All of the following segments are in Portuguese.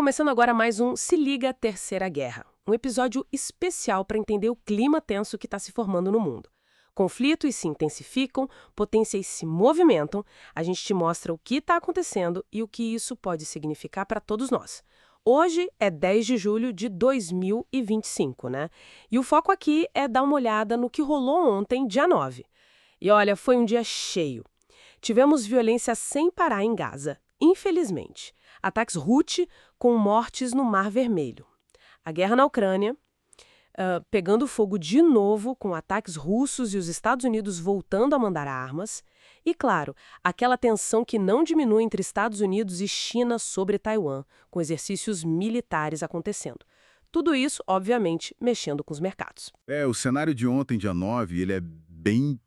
começando agora mais um Se Liga Terceira Guerra, um episódio especial para entender o clima tenso que está se formando no mundo. Conflitos se intensificam, potências se movimentam, a gente te mostra o que está acontecendo e o que isso pode significar para todos nós. Hoje é 10 de julho de 2025, né? E o foco aqui é dar uma olhada no que rolou ontem, dia 9. E olha, foi um dia cheio. Tivemos violência sem parar em Gaza, infelizmente. Ataques Houthi com mortes no Mar Vermelho. A guerra na Ucrânia, pegando fogo de novo com ataques russos e os Estados Unidos voltando a mandar armas. E, claro, aquela tensão que não diminui entre Estados Unidos e China sobre Taiwan, com exercícios militares acontecendo. Tudo isso, obviamente, mexendo com os mercados. O cenário de ontem, dia 9, ele é bem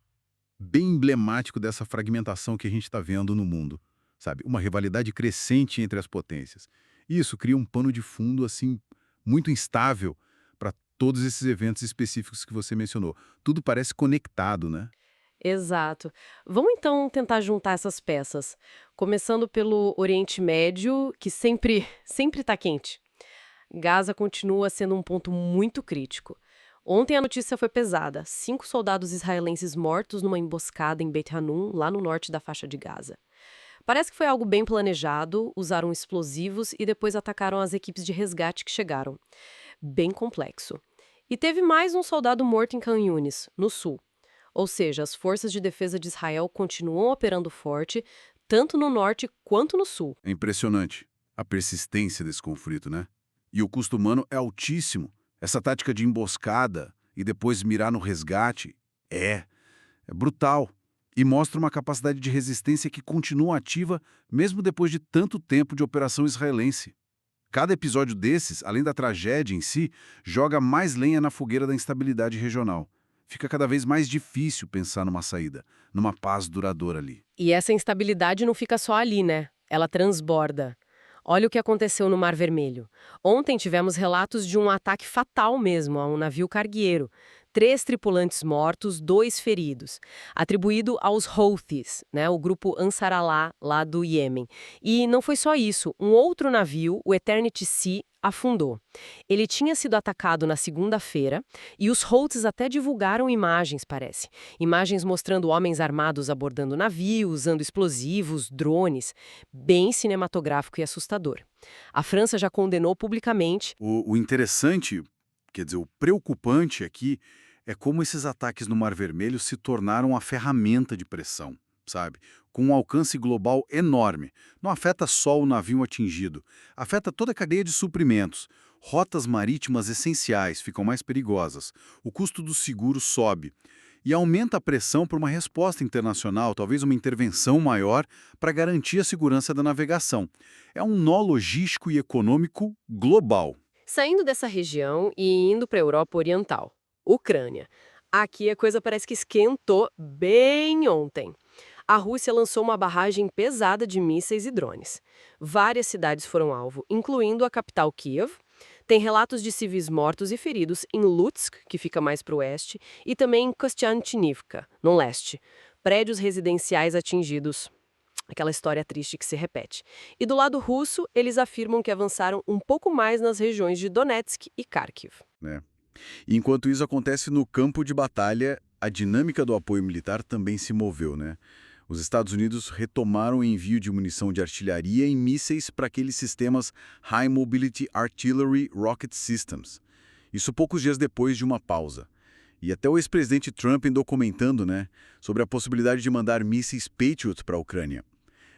emblemático dessa fragmentação que a gente está vendo no mundo, sabe? Uma rivalidade crescente entre as potências. Isso cria um pano de fundo, assim, muito instável para todos esses eventos específicos que você mencionou. Tudo parece conectado, né? Exato. Vamos então tentar juntar essas peças, começando pelo Oriente Médio, que sempre está quente. Gaza continua sendo um ponto muito crítico. Ontem a notícia foi pesada: 5 soldados israelenses mortos numa emboscada em Beit Hanun, lá no norte da faixa de Gaza. Parece que foi algo bem planejado, usaram explosivos e depois atacaram as equipes de resgate que chegaram. Bem complexo. E teve mais um soldado morto em Khan Yunis, no sul. Ou seja, as forças de defesa de Israel continuam operando forte, tanto no norte quanto no sul. É impressionante a persistência desse conflito, né? E o custo humano é altíssimo. Essa tática de emboscada e depois mirar no resgate é brutal. E mostra uma capacidade de resistência que continua ativa mesmo depois de tanto tempo de operação israelense. Cada episódio desses, além da tragédia em si, joga mais lenha na fogueira da instabilidade regional. Fica cada vez mais difícil pensar numa saída, numa paz duradoura ali. E essa instabilidade não fica só ali, né? Ela transborda. Olha o que aconteceu no Mar Vermelho. Ontem tivemos relatos de um ataque fatal mesmo a um navio cargueiro. 3 tripulantes mortos, 2 feridos. Atribuído aos Houthis, né, o grupo Ansar Allah, lá do Iêmen. E não foi só isso. Um outro navio, o Eternity Sea, afundou. Ele tinha sido atacado na segunda-feira e os Houthis até divulgaram imagens, parece. Imagens mostrando homens armados abordando o navio, usando explosivos, drones. Bem cinematográfico e assustador. A França já condenou publicamente. O interessante, quer dizer, o preocupante aqui é como esses ataques no Mar Vermelho se tornaram a ferramenta de pressão, sabe? Com um alcance global enorme. Não afeta só o navio atingido, afeta toda a cadeia de suprimentos. Rotas marítimas essenciais ficam mais perigosas, o custo do seguro sobe e aumenta a pressão por uma resposta internacional, talvez uma intervenção maior para garantir a segurança da navegação. É um nó logístico e econômico global. Saindo dessa região e indo para a Europa Oriental, Ucrânia. Aqui a coisa parece que esquentou bem ontem. A Rússia lançou uma barragem pesada de mísseis e drones. Várias cidades foram alvo, incluindo a capital Kiev. Tem relatos de civis mortos e feridos em Lutsk, que fica mais para o oeste, e também em Kostiantynivka, no leste. Prédios residenciais atingidos. Aquela história triste que se repete. E do lado russo, eles afirmam que avançaram um pouco mais nas regiões de Donetsk e Kharkiv. Né? E enquanto isso acontece no campo de batalha, a dinâmica do apoio militar também se moveu, né? Os Estados Unidos retomaram o envio de munição de artilharia e mísseis para aqueles sistemas High Mobility Artillery Rocket Systems. Isso poucos dias depois de uma pausa. E até o ex-presidente Trump andou comentando, né, sobre a possibilidade de mandar mísseis Patriot para a Ucrânia.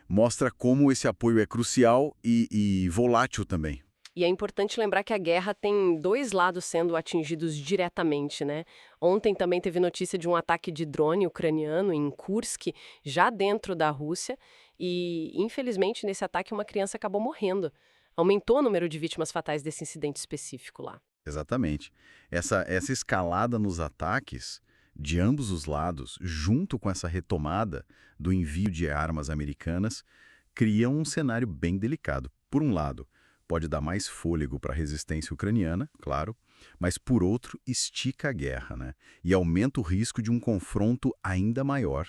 Mostra como esse apoio é crucial e volátil também. E é importante lembrar que a guerra tem 2 lados sendo atingidos diretamente, né? Ontem também teve notícia de um ataque de drone ucraniano em Kursk, já dentro da Rússia, e infelizmente nesse ataque uma criança acabou morrendo. Aumentou o número de vítimas fatais desse incidente específico lá. Exatamente. Essa escalada nos ataques de ambos os lados, junto com essa retomada do envio de armas americanas, cria um cenário bem delicado. Por um lado, pode dar mais fôlego para a resistência ucraniana, claro, mas por outro, estica a guerra, né? E aumenta o risco de um confronto ainda maior.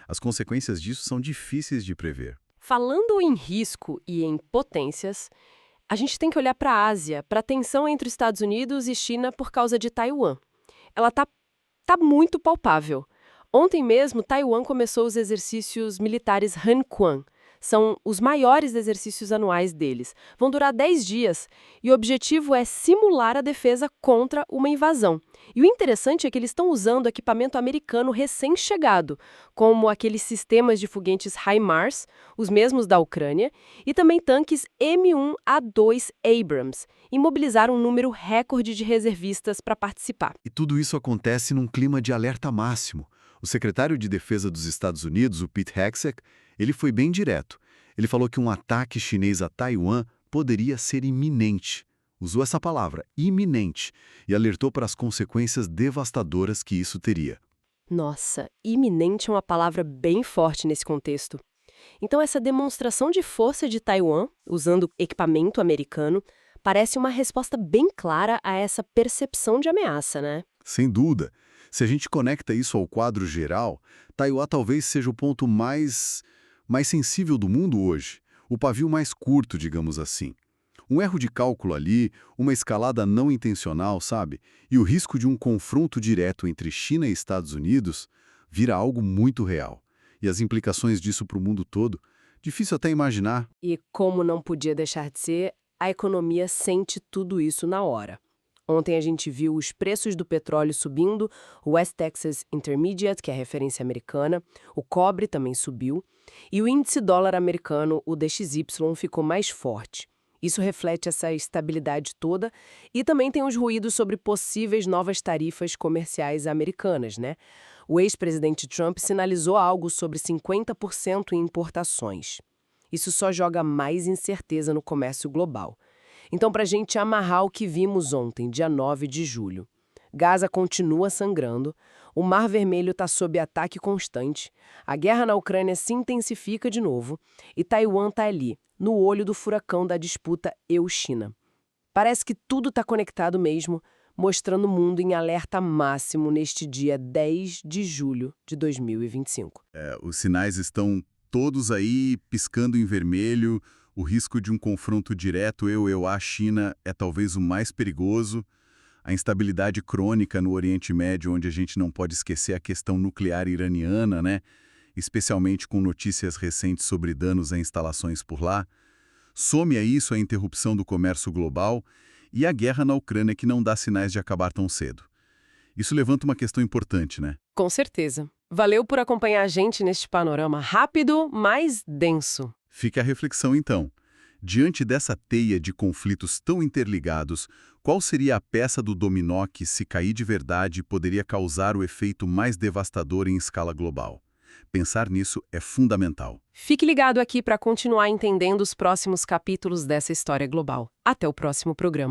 As consequências disso são difíceis de prever. Falando em risco e em potências, A gente tem que olhar para a Ásia, para a tensão entre os Estados Unidos e China por causa de Taiwan. Ela tá muito palpável. Ontem mesmo, Taiwan começou os exercícios militares Hanquan. São os maiores exercícios anuais deles. Vão durar 10 dias e o objetivo é simular a defesa contra uma invasão. E o interessante é que eles estão usando equipamento americano recém-chegado, como aqueles sistemas de foguetes HIMARS, os mesmos da Ucrânia, e também tanques M1A2 Abrams, e mobilizaram um número recorde de reservistas para participar. E tudo isso acontece num clima de alerta máximo. O secretário de Defesa dos Estados Unidos, o Pete Hegseth, ele foi bem direto. Ele falou que um ataque chinês a Taiwan poderia ser iminente. Usou essa palavra, iminente, e alertou para as consequências devastadoras que isso teria. Nossa, iminente é uma palavra bem forte nesse contexto. Então, essa demonstração de força de Taiwan, usando equipamento americano, parece uma resposta bem clara a essa percepção de ameaça, né? Sem dúvida. Se a gente conecta isso ao quadro geral, Taiwan talvez seja o ponto mais sensível do mundo hoje, o pavio mais curto, digamos assim. Um erro de cálculo ali, uma escalada não intencional, sabe? E o risco de um confronto direto entre China e Estados Unidos vira algo muito real. E as implicações disso para o mundo todo, difícil até imaginar. E como não podia deixar de ser, a economia sente tudo isso na hora. Ontem a gente viu os preços do petróleo subindo, o West Texas Intermediate, que é a referência americana, o cobre também subiu, e o índice dólar americano, o DXY, ficou mais forte. Isso reflete essa estabilidade toda e também tem os ruídos sobre possíveis novas tarifas comerciais americanas, né? O ex-presidente Trump sinalizou algo sobre 50% em importações. Isso só joga mais incerteza no comércio global. Então, para a gente amarrar o que vimos ontem, dia 9 de julho. Gaza continua sangrando, o Mar Vermelho está sob ataque constante, a guerra na Ucrânia se intensifica de novo e Taiwan está ali, no olho do furacão da disputa EU-China. Parece que tudo está conectado mesmo, mostrando o mundo em alerta máximo neste dia 10 de julho de 2025. Os sinais estão todos aí piscando em vermelho. O risco de um confronto direto EU-China é talvez o mais perigoso. A instabilidade crônica no Oriente Médio, onde a gente não pode esquecer a questão nuclear iraniana, né? Especialmente com notícias recentes sobre danos a instalações por lá. Some a isso a interrupção do comércio global e a guerra na Ucrânia que não dá sinais de acabar tão cedo. Isso levanta uma questão importante, né? Com certeza. Valeu por acompanhar a gente neste panorama rápido, mas denso. Fica a reflexão, então. Diante dessa teia de conflitos tão interligados, qual seria a peça do dominó que, se cair de verdade, poderia causar o efeito mais devastador em escala global? Pensar nisso é fundamental. Fique ligado aqui para continuar entendendo os próximos capítulos dessa história global. Até o próximo programa.